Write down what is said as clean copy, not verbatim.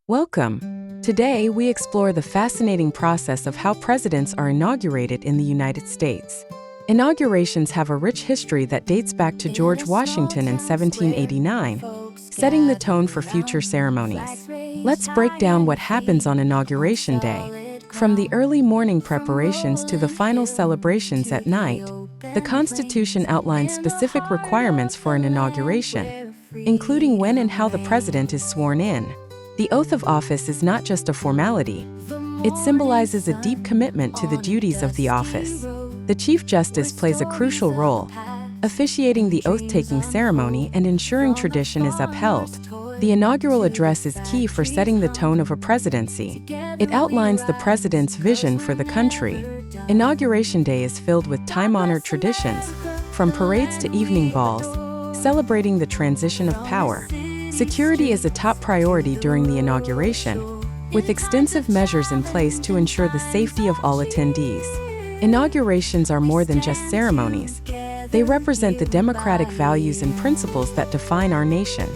Welcome. Today, we explore the fascinating process of how presidents are inaugurated in the United States. Inaugurations have a rich history that dates back to George Washington in 1789, setting the tone for future ceremonies. Let's break down what happens on Inauguration Day. From the early morning preparations to the final celebrations at night, the Constitution outlines specific requirements for an inauguration, including when and how the president is sworn in. The oath of office is not just a formality. It symbolizes a deep commitment to the duties of the office. The Chief Justice plays a crucial role, officiating the oath-taking ceremony and ensuring tradition is upheld. The inaugural address is key for setting the tone of a presidency. It outlines the president's vision for the country. Inauguration Day is filled with time-honored traditions, from parades to evening balls, celebrating the transition of power. Security is a top priority during the inauguration, with extensive measures in place to ensure the safety of all attendees. Inaugurations are more than just ceremonies. They represent the democratic values and principles that define our nation.